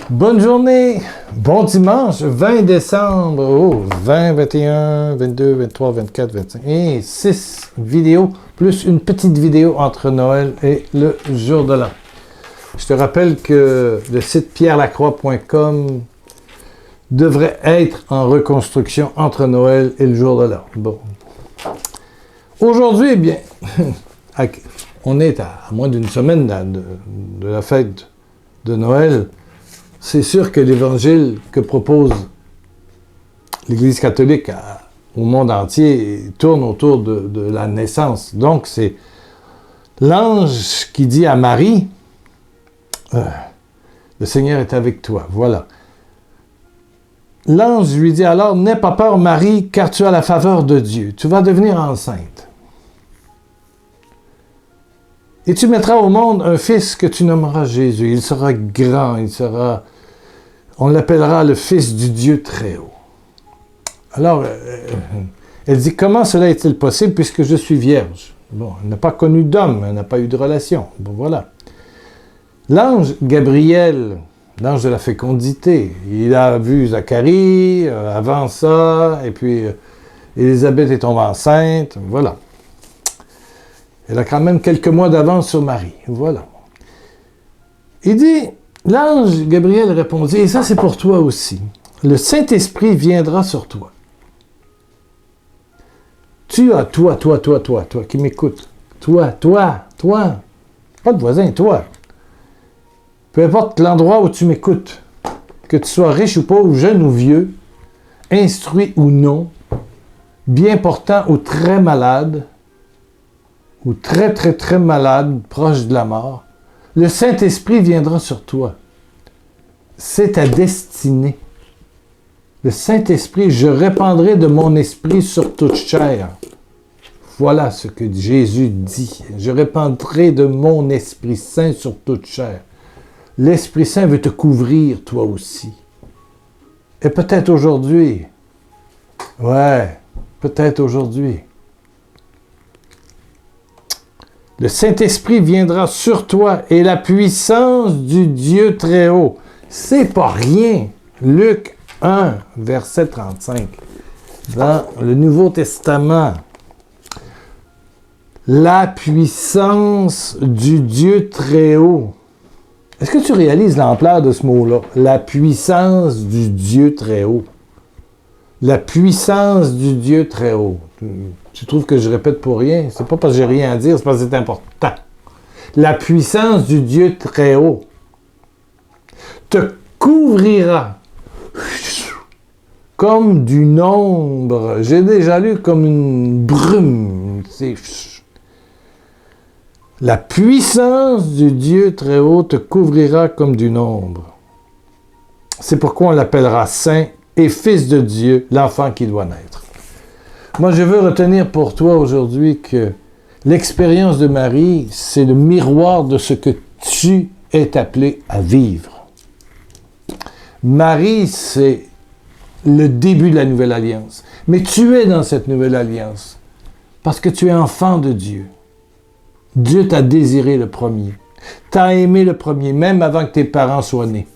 Bonne journée, bon dimanche, 20 décembre, 20, 21, 22, 23, 24, 25, et 6 vidéos, plus une petite vidéo entre Noël et le jour de l'an. Je te rappelle que le site pierrelacroix.com devrait être en reconstruction entre Noël et le jour de l'an. Bon. Aujourd'hui, eh bien, on est à moins d'une semaine de la fête de Noël. C'est sûr que l'évangile que propose l'Église catholique au monde entier tourne autour de la naissance. Donc, c'est l'ange qui dit à Marie, le Seigneur est avec toi. Voilà. L'ange lui dit alors, n'aie pas peur Marie, car tu as la faveur de Dieu. Tu vas devenir enceinte. Et tu mettras au monde un fils que tu nommeras Jésus. Il sera grand, on l'appellera le Fils du Dieu très haut. Alors, elle dit, comment cela est-il possible puisque je suis vierge? Bon, elle n'a pas connu d'homme, elle n'a pas eu de relation. Bon, voilà. L'ange Gabriel, l'ange de la fécondité, il a vu Zacharie, avant ça, et puis Élisabeth est tombée enceinte, voilà. Elle a quand même quelques mois d'avance sur Marie. Voilà. Il dit, l'ange Gabriel répondit, et ça c'est pour toi aussi. Le Saint-Esprit viendra sur toi. Tu as toi, qui m'écoute. Toi. Pas de voisin, toi. Peu importe l'endroit où tu m'écoutes, que tu sois riche ou pauvre, jeune ou vieux, instruit ou non, bien portant ou très malade, ou très malade, proche de la mort, le Saint-Esprit viendra sur toi. C'est ta destinée. Le Saint-Esprit, je répandrai de mon esprit sur toute chair. Voilà ce que Jésus dit. Je répandrai de mon Esprit Saint sur toute chair. L'Esprit Saint veut te couvrir, toi aussi. Et peut-être aujourd'hui. Peut-être aujourd'hui. Le Saint-Esprit viendra sur toi et la puissance du Dieu très haut. C'est pas rien. Luc 1, verset 35. Dans le Nouveau Testament. La puissance du Dieu très haut. Est-ce que tu réalises l'ampleur de ce mot-là? La puissance du Dieu très haut. La puissance du Dieu très haut. Tu trouves que je répète pour rien? C'est pas parce que j'ai rien à dire, c'est parce que c'est important. La puissance du Dieu très haut te couvrira comme d'une ombre. J'ai déjà lu comme une brume. La puissance du Dieu très haut te couvrira comme d'une ombre. C'est pourquoi on l'appellera Saint et Fils de Dieu, l'enfant qui doit naître. Moi, je veux retenir pour toi aujourd'hui que l'expérience de Marie, c'est le miroir de ce que tu es appelé à vivre. Marie, c'est le début de la nouvelle alliance. Mais tu es dans cette nouvelle alliance parce que tu es enfant de Dieu. Dieu t'a désiré le premier. T'a aimé le premier, même avant que tes parents soient nés.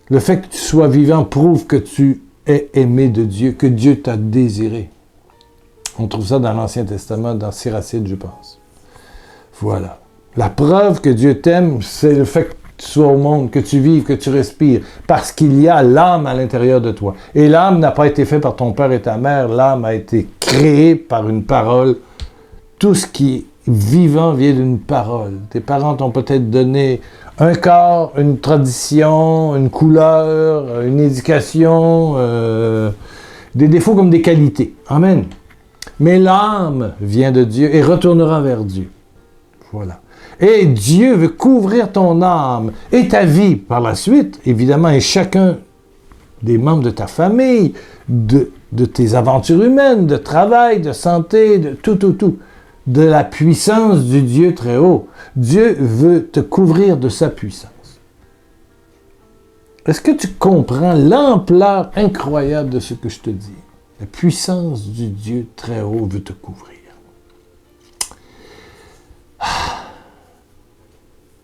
Le fait que tu sois vivant prouve que tu es aimé de Dieu, que Dieu t'a désiré. On trouve ça dans l'Ancien Testament, dans Siracide, je pense. Voilà. La preuve que Dieu t'aime, c'est le fait que tu sois au monde, que tu vives, que tu respires, parce qu'il y a l'âme à l'intérieur de toi. Et l'âme n'a pas été faite par ton père et ta mère, l'âme a été créée par une parole. Tout ce qui est vivant vient d'une parole. Tes parents t'ont peut-être donné un corps, une tradition, une couleur, une éducation, des défauts comme des qualités. Amen. Mais l'âme vient de Dieu et retournera vers Dieu. Voilà. Et Dieu veut couvrir ton âme et ta vie par la suite, évidemment, et chacun des membres de ta famille, de tes aventures humaines, de travail, de santé, de tout. De la puissance du Dieu très haut. Dieu veut te couvrir de sa puissance. Est-ce que tu comprends l'ampleur incroyable de ce que je te dis? La puissance du Dieu très haut veut te couvrir.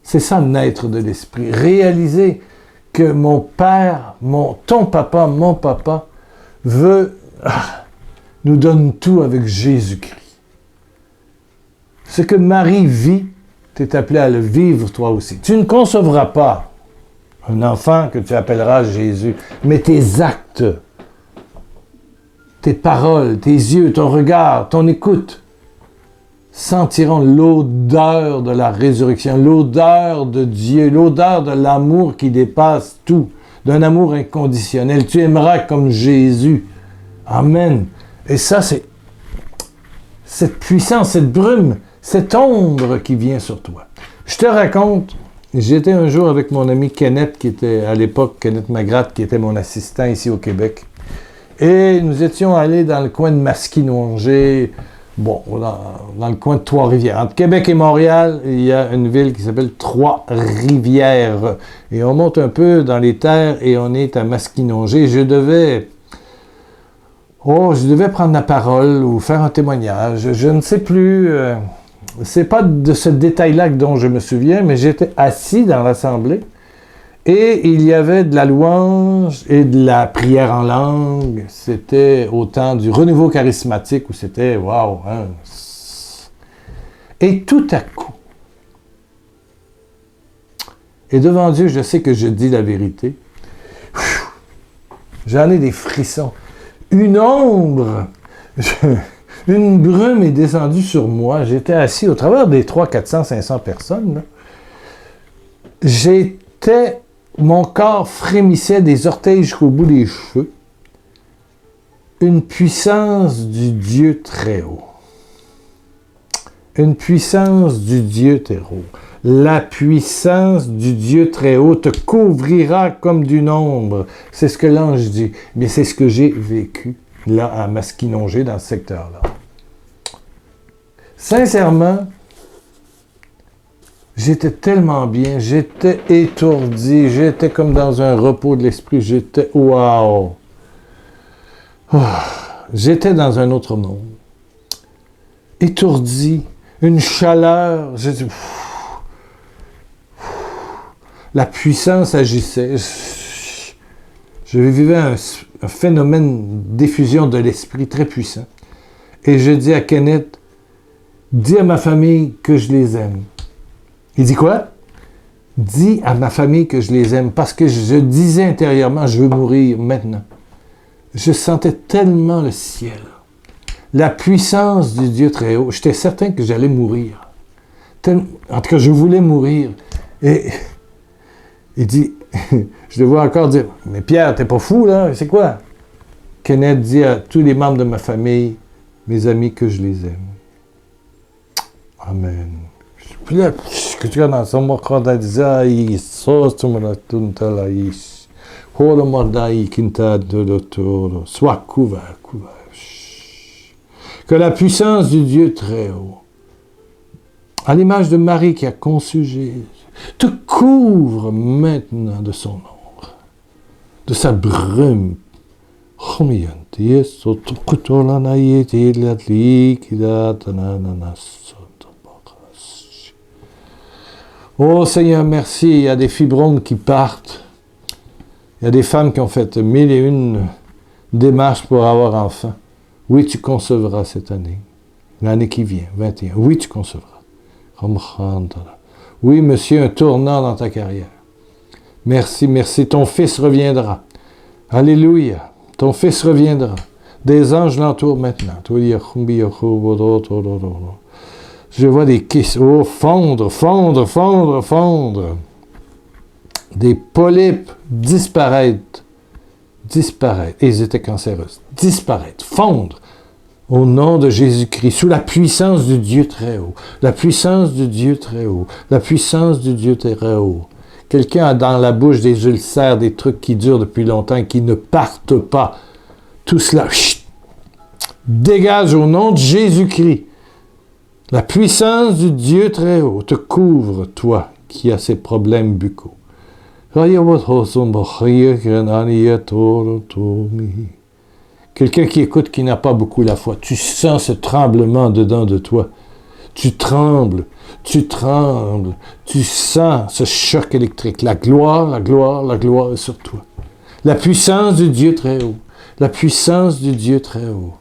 C'est ça, naître de l'Esprit. Réaliser que mon père, ton papa, mon papa, nous donne tout avec Jésus-Christ. Ce que Marie vit, tu es appelé à le vivre toi aussi. Tu ne concevras pas un enfant que tu appelleras Jésus, mais tes actes, tes paroles, tes yeux, ton regard, ton écoute sentiront l'odeur de la résurrection, l'odeur de Dieu, l'odeur de l'amour qui dépasse tout, d'un amour inconditionnel. Tu aimeras comme Jésus. Amen. Et ça, c'est cette puissance, cette brume, cette ombre qui vient sur toi. Je te raconte, j'étais un jour avec mon ami Kenneth, qui était à l'époque, Kenneth Magrath, qui était mon assistant ici au Québec. Et nous étions allés dans le coin de Masquinongé, bon, dans le coin de Trois-Rivières. Entre Québec et Montréal, il y a une ville qui s'appelle Trois-Rivières. Et on monte un peu dans les terres et on est à Masquinongé. Je devais prendre la parole ou faire un témoignage. Je ne sais plus. C'est pas de ce détail-là dont je me souviens, mais j'étais assis dans l'assemblée et il y avait de la louange et de la prière en langue. C'était au temps du renouveau charismatique où c'était waouh. Hein? Et tout à coup, et devant Dieu, je sais que je dis la vérité. J'en ai des frissons. Une ombre, une brume est descendue sur moi. J'étais assis au travers des 300, 400, 500 personnes. Là. Mon corps frémissait des orteils jusqu'au bout des cheveux. Une puissance du Dieu très haut. Une puissance du Dieu très haut. La puissance du Dieu très haut te couvrira comme d'une ombre. C'est ce que l'ange dit. Mais c'est ce que j'ai vécu là à Masquinongé, dans ce secteur-là. Sincèrement, j'étais tellement bien, j'étais étourdi, j'étais comme dans un repos de l'esprit, j'étais wow! J'étais dans un autre monde. Étourdi, une chaleur, j'ai dit... La puissance agissait. Je vivais un phénomène d'effusion de l'esprit très puissant. Et je dis à Kenneth, dis à ma famille que je les aime. Il dit quoi? Dis à ma famille que je les aime. Parce que je disais intérieurement, je veux mourir maintenant. Je sentais tellement le ciel. La puissance du Dieu très haut. J'étais certain que j'allais mourir. En tout cas, je voulais mourir. Et il dit, je le vois encore dire, mais Pierre, t'es pas fou, là? C'est quoi? Kenneth dit à tous les membres de ma famille, mes amis, que je les aime. Amen. Puis là, que tu regardes dans son mot, quand elle disait, sois couvert. Que la puissance du Dieu très haut, à l'image de Marie qui a conçu Jésus, te couvre maintenant de son ombre, de sa brume. Oh Seigneur, merci. Il y a des fibromes qui partent. Il y a des femmes qui ont fait 1001 démarches pour avoir enfant. Oui, tu concevras cette année. L'année qui vient, 21. Oui, tu concevras. Oui, monsieur, un tournant dans ta carrière. Merci, merci. Ton fils reviendra. Alléluia. Ton fils reviendra. Des anges l'entourent maintenant. Je vois des kisses. Oh, fondre. Des polypes disparaître. Et ils étaient cancéreuses. Disparaître. Fondre. Au nom de Jésus-Christ, sous la puissance du Dieu très haut. La puissance du Dieu très haut. La puissance du Dieu très haut. Quelqu'un a dans la bouche des ulcères, des trucs qui durent depuis longtemps et qui ne partent pas. Tout cela, dégage au nom de Jésus-Christ. La puissance du Dieu très haut te couvre, toi, qui as ces problèmes buccaux. Quelqu'un qui écoute, qui n'a pas beaucoup la foi. Tu sens ce tremblement dedans de toi. Tu trembles. Tu trembles, tu sens ce choc électrique. La gloire, la gloire, la gloire est sur toi. La puissance du Dieu très haut. La puissance du Dieu très haut.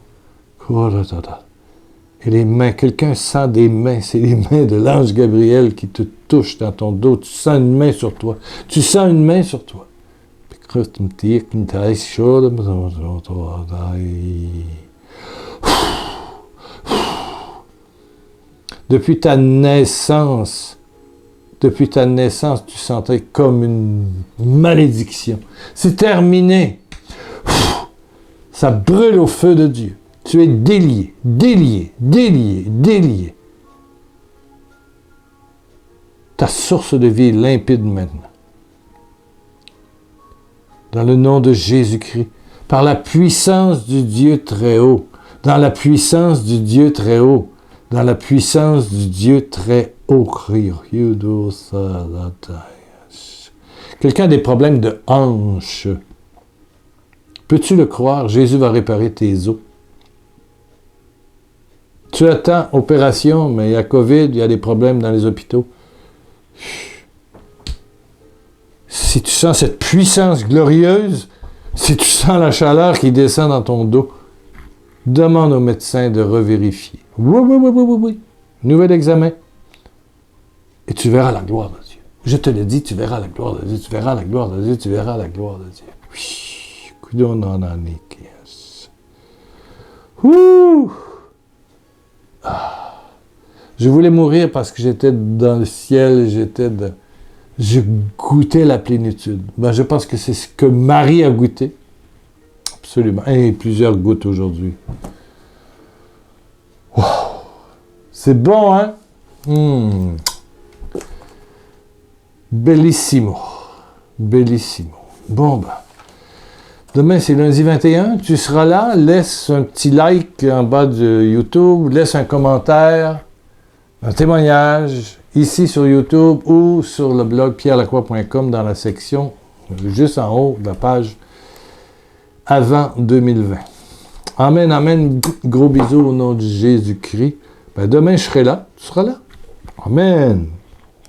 Et les mains, quelqu'un sent des mains, c'est les mains de l'ange Gabriel qui te touchent dans ton dos. Tu sens une main sur toi. Tu sens une main sur toi. Depuis ta naissance, tu sentais comme une malédiction. C'est terminé. Ça brûle au feu de Dieu. Tu es délié, délié, délié, délié. Ta source de vie est limpide maintenant. Dans le nom de Jésus-Christ, par la puissance du Dieu très haut, dans la puissance du Dieu très haut, dans la puissance du Dieu très haut. Quelqu'un a des problèmes de hanches. Peux-tu le croire? Jésus va réparer tes os. Tu attends opération, mais il y a COVID, il y a des problèmes dans les hôpitaux. Si tu sens cette puissance glorieuse, si tu sens la chaleur qui descend dans ton dos, demande au médecin de revérifier. Oui. Nouvel examen. Et tu verras la gloire de Dieu. Je te le dis, tu verras la gloire de Dieu, tu verras la gloire de Dieu, tu verras la gloire de Dieu. Je voulais mourir parce que j'étais dans le ciel, je goûtais la plénitude. Je pense que c'est ce que Marie a goûté. Absolument. Et plusieurs goûtent aujourd'hui. Wow. C'est bon, hein? Bellissimo. Bellissimo. Bon, demain, c'est lundi 21. Tu seras là. Laisse un petit like en bas de YouTube. Laisse un commentaire, un témoignage, ici sur YouTube ou sur le blog pierrelacroix.com dans la section juste en haut de la page avant 2020. Amen, amen. Gros bisous au nom de Jésus-Christ. Demain, je serai là. Tu seras là. Amen.